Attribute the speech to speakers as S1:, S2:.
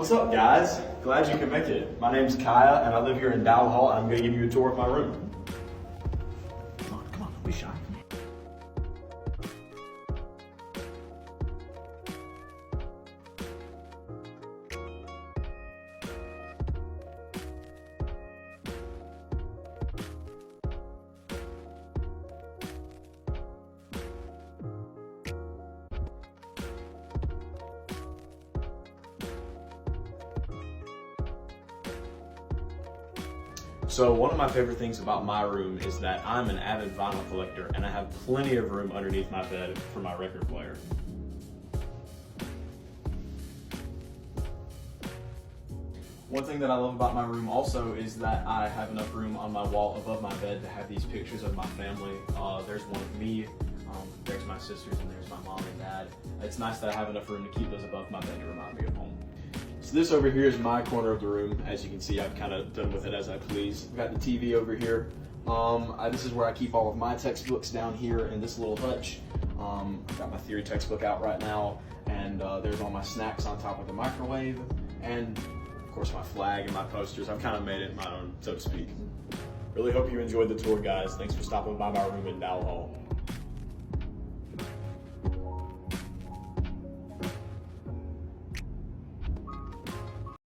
S1: What's up, guys? Glad you could make it. My name's Kiah, and I live here in Dowell Hall, and I'm going to give you a tour of my room. Come on, don't be shy. So one of my favorite things about my room is that I'm an avid vinyl collector, and I have plenty of room underneath my bed for my record player. One thing that I love about my room also is that I have enough room on my wall above my bed to have these pictures of my family. There's one of me, there's my sisters, and there's my mom and dad. It's nice that I have enough room to keep those above my bed to remind me of home. So this over here is my corner of the room. As you can see, I've kind of done with it as I please. I've got the TV over here. This is where I keep all of my textbooks down here in this little hutch. I've got my theory textbook out right now, and there's all my snacks on top of the microwave, and of course my flag and my posters. I've kind of made it my own, so to speak. Really hope you enjoyed the tour, guys. Thanks for stopping by my room in Dowell Hall.